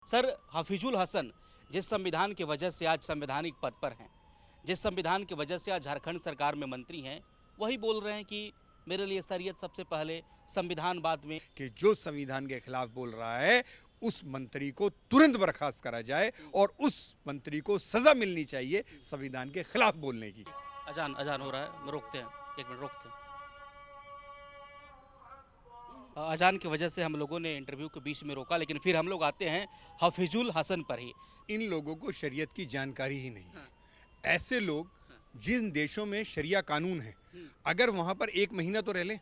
Sir, Hafizul Hasan जिस संविधान की वजह से आज संवैधानिक पद पर हैं, जिस संविधान की वजह से आज झारखंड सरकार में मंत्री हैं, वही बोल रहे हैं कि मेरे लिए शरीयत सबसे पहले, संविधान बाद में। कि जो संविधान के खिलाफ बोल रहा है उस मंत्री को तुरंत बर्खास्त करा जाए और उस मंत्री को सजा मिलनी चाहिए संविधान के खिलाफ बोलने की। अजान हो रहा है, रोकते हैं, एक मिनट रोकते हैं। अजान की वजह से हम लोगों ने इंटरव्यू के बीच में रोका, लेकिन फिर हम लोग आते हैं हफीजुल हसन पर ही। इन लोगों को शरीयत की जानकारी ही नहीं है। ऐसे लोग जिन देशों में शरिया कानून है, अगर वहाँ पर एक महीना तो रह लें,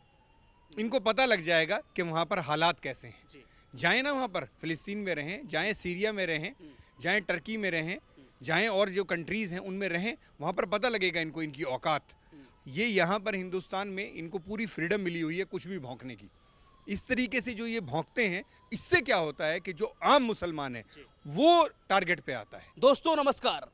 इनको पता लग जाएगा कि वहाँ पर हालात कैसे हैं। जाएं ना वहाँ पर, फ़िलिस्तीन में रहें, जाएं सीरिया में रहें, जाएं टर्की में रहें, जाएं और जो कंट्रीज़ हैं उनमें रहें, वहाँ पर पता लगेगा इनको इनकी औकात। ये यहाँ पर हिंदुस्तान में इनको पूरी फ्रीडम मिली हुई है कुछ भी भौंकने की। इस तरीके से जो ये भौंकते हैं, इससे क्या होता है कि जो आम मुसलमान है वो टारगेट पे आता है। दोस्तों नमस्कार।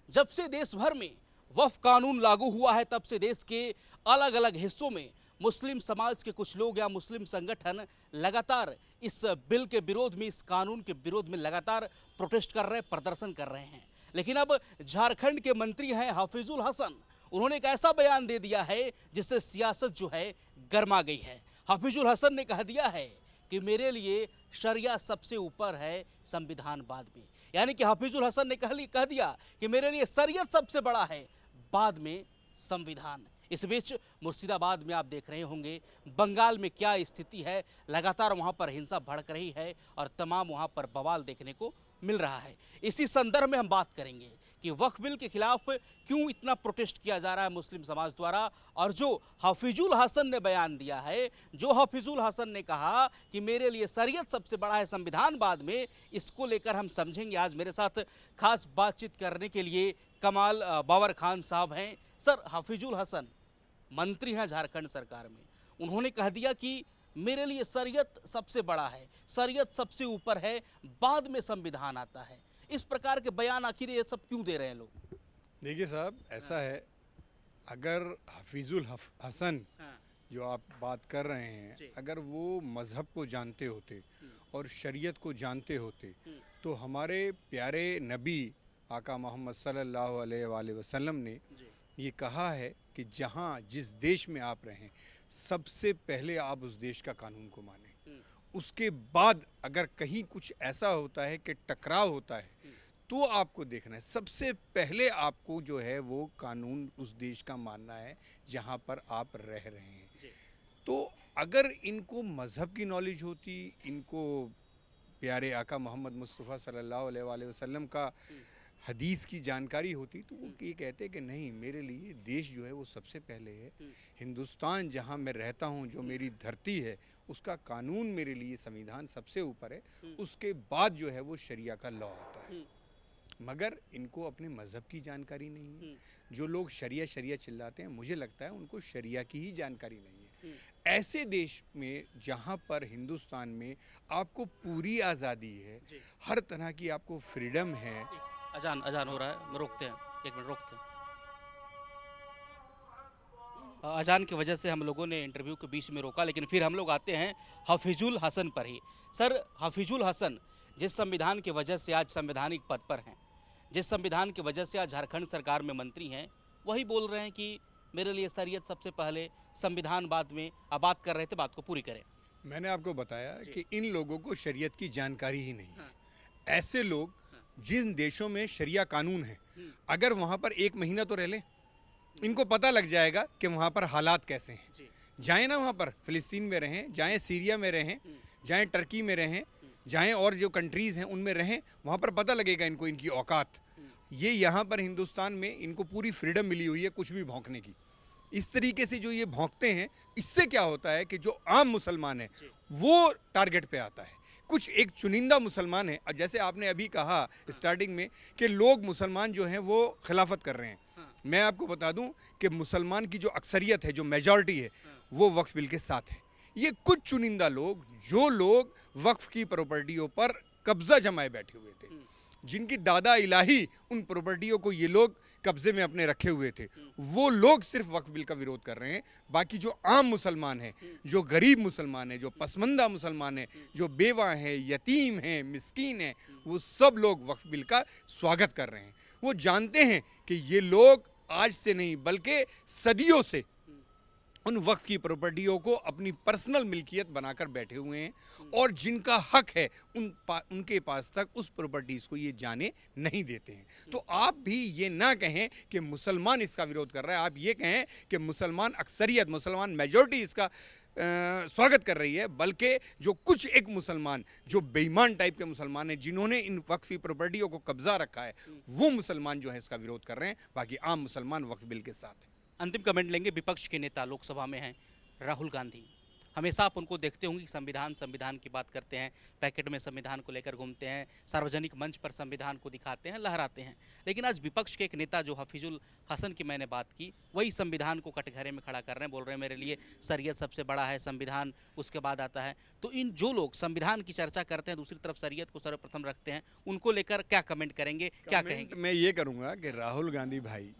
जब से देश भर में वक्फ कानून लागू हुआ है, तब से देश के अलग अलग हिस्सों में मुस्लिम समाज के कुछ लोग या मुस्लिम संगठन लगातार इस बिल के विरोध में, इस कानून के विरोध में लगातार प्रोटेस्ट कर रहे हैं, प्रदर्शन कर रहे हैं। लेकिन अब झारखंड के मंत्री हैं हफीजुल हसन, उन्होंने एक ऐसा बयान दे दिया है जिससे सियासत जो है गर्मा गई है। हफीजुल हसन ने कह दिया है कि मेरे लिए शरिया सबसे ऊपर है, संविधान बाद में। यानी कि हफीजुल हसन ने कह दिया कि मेरे लिए शरीयत सबसे बड़ा है, बाद में संविधान। इस बीच मुर्शिदाबाद में आप देख रहे होंगे बंगाल में क्या स्थिति है, लगातार वहां पर हिंसा भड़क रही है और तमाम वहां पर बवाल देखने को मिल रहा है। इसी संदर्भ में हम बात करेंगे कि वक्फ बिल के खिलाफ क्यों इतना प्रोटेस्ट किया जा रहा है मुस्लिम समाज द्वारा, और जो हफीजुल हसन ने बयान दिया है, जो हफीजुल हसन ने कहा कि मेरे लिए शरीयत सबसे बड़ा है, संविधान बाद में, इसको लेकर हम समझेंगे। आज मेरे साथ खास बातचीत करने के लिए कमाल बाबर खान साहब हैं। सर, हफीजुल हसन मंत्री हैं झारखंड सरकार में, उन्होंने कह दिया कि मेरे लिए शरीयत सबसे बड़ा है, शरीयत सबसे ऊपर है, बाद में संविधान आता है। इस प्रकार के बयान आखिर ये सब क्यों दे रहे हैं लोग? देखिए साहब, ऐसा है, अगर हफीजुल हसन जो आप बात कर रहे हैं, अगर वो मज़हब को जानते होते और शरीयत को जानते होते तो हमारे प्यारे नबी आका मोहम्मद सल्लल्लाहु अलैहि वसल्लम ने ये कहा है कि जहाँ जिस देश में आप रहें, सबसे पहले आप उस देश का कानून को मानें। उसके बाद अगर कहीं कुछ ऐसा होता है कि टकराव होता है तो आपको देखना है, सबसे पहले आपको जो है वो कानून उस देश का मानना है जहाँ पर आप रह रहे हैं। तो अगर इनको मज़हब की नॉलेज होती, इनको प्यारे आका मोहम्मद मुस्तफ़ा सल्लल्लाहु अलैहि वसल्लम का हदीस की जानकारी होती तो वो ये कहते कि नहीं, मेरे लिए देश जो है वो सबसे पहले है, हिंदुस्तान जहाँ मैं रहता हूँ, जो मेरी धरती है, उसका कानून मेरे लिए संविधान सबसे ऊपर है, उसके बाद जो है वो शरिया का लॉ आता है। मगर इनको अपने मज़हब की जानकारी नहीं है। जो लोग शरिया शरिया चिल्लाते हैं, मुझे लगता है उनको शरिया की ही जानकारी नहीं है। ऐसे देश में जहाँ पर हिंदुस्तान में आपको पूरी आज़ादी है, हर तरह की आपको फ्रीडम है। अजान हो रहा है, रोकते हैं, एक मिनट रोकते हैं। अजान की वजह से हम लोगों ने इंटरव्यू के बीच में रोका, लेकिन फिर हम लोग आते हैं हफीजुल हसन पर ही। सर, हफीजुल हसन जिस संविधान की वजह से आज संवैधानिक पद पर हैं, जिस संविधान की वजह से आज झारखंड सरकार में मंत्री हैं, वही बोल रहे हैं कि मेरे लिए शरीयत सबसे पहले, संविधान बाद में। आप बात कर रहे थे, बात को पूरी करें। मैंने आपको बताया कि इन लोगों को शरीयत की जानकारी ही नहीं है। ऐसे लोग जिन देशों में शरिया कानून है, अगर वहाँ पर एक महीना तो रह लें, इनको पता लग जाएगा कि वहाँ पर हालात कैसे हैं। जाएं ना वहाँ पर, फ़िलिस्तीन में रहें, जाएं सीरिया में रहें, जाएं टर्की में रहें, जाएं और जो कंट्रीज़ हैं उनमें रहें, वहाँ पर पता लगेगा इनको इनकी औकात। ये यहाँ पर हिंदुस्तान में इनको पूरी फ्रीडम मिली हुई है कुछ भी भौंकने की। इस तरीके से जो ये भौंकते हैं, इससे क्या होता है कि जो आम मुसलमान है वो टारगेट पे आता है। कुछ एक चुनिंदा मुसलमान है, जैसे आपने अभी कहा स्टार्टिंग में कि लोग मुसलमान जो हैं वो खिलाफत कर रहे हैं। मैं आपको बता दूं कि मुसलमान की जो अक्सरियत है, जो मेजॉरिटी है, वो वक्फ बिल के साथ है। ये कुछ चुनिंदा लोग, जो लोग वक्फ की प्रॉपर्टियों पर कब्जा जमाए बैठे हुए थे, जिनकी दादा इलाही उन प्रॉपर्टियों को ये लोग कब्जे में अपने रखे हुए थे, वो लोग सिर्फ वक्फ बिल का विरोध कर रहे हैं। बाकी जो आम मुसलमान हैं, जो गरीब मुसलमान हैं, जो पसमंदा मुसलमान हैं, जो बेवा हैं, यतीम हैं, मिस्कीन हैं, वो सब लोग वक्फ बिल का स्वागत कर रहे हैं। वो जानते हैं कि ये लोग आज से नहीं बल्कि सदियों से उन वक्फ की प्रॉपर्टियों को अपनी पर्सनल मिल्कियत बनाकर बैठे हुए हैं और जिनका हक है उनके पास तक उस प्रॉपर्टीज़ को ये जाने नहीं देते हैं। तो आप भी ये ना कहें कि मुसलमान इसका विरोध कर रहा है, आप ये कहें कि मुसलमान अक्सरियत, मुसलमान मेजॉरिटी इसका स्वागत कर रही है, बल्कि जो कुछ एक मुसलमान जो बेईमान टाइप के मुसलमान हैं जिन्होंने इन वक्फी प्रॉपर्टियों को कब्जा रखा है, वो मुसलमान जो है इसका विरोध कर रहे हैं। बाकी आम मुसलमान वक्फ बिल के साथ है। अंतिम कमेंट लेंगे विपक्ष के नेता लोकसभा में हैं राहुल गांधी। हमेशा आप उनको देखते होंगे कि संविधान की बात करते हैं, पैकेट में संविधान को लेकर घूमते हैं, सार्वजनिक मंच पर संविधान को दिखाते हैं, लहराते हैं। लेकिन आज विपक्ष के एक नेता जो हफीजुल हसन की मैंने बात की, वही संविधान को कटघरे में खड़ा कर रहे हैं, बोल रहे हैं मेरे लिए शरीयत सबसे बड़ा है, संविधान उसके बाद आता है। तो इन जो लोग संविधान की चर्चा करते हैं, दूसरी तरफ शरीयत को सर्वप्रथम रखते हैं, उनको लेकर क्या कमेंट करेंगे, क्या कहेंगे? मैं ये करूँगा कि राहुल गांधी भाई,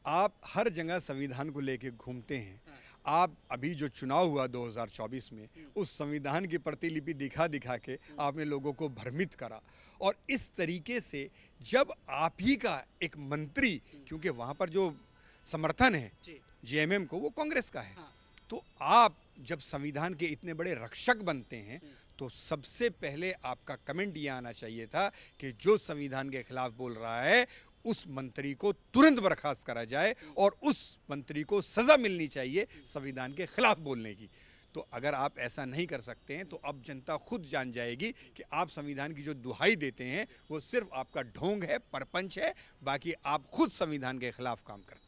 आप हर जगह संविधान को लेके घूमते हैं। आप अभी जो चुनाव हुआ 2024 में, उस संविधान की प्रतिलिपि दिखा दिखा के आपने लोगों को भ्रमित करा। और इस तरीके से जब आप ही का एक मंत्री, क्योंकि वहाँ पर जो समर्थन है जेएमएम को, वो कांग्रेस का है, तो आप जब संविधान के इतने बड़े रक्षक बनते हैं तो सबसे पहले आपका कमेंट ये आना चाहिए था कि जो संविधान के खिलाफ बोल रहा है उस मंत्री को तुरंत बर्खास्त करा जाए और उस मंत्री को सजा मिलनी चाहिए संविधान के खिलाफ बोलने की। तो अगर आप ऐसा नहीं कर सकते हैं तो अब जनता खुद जान जाएगी कि आप संविधान की जो दुहाई देते हैं वो सिर्फ आपका ढोंग है, परपंच है, बाकी आप खुद संविधान के खिलाफ काम करते हैं।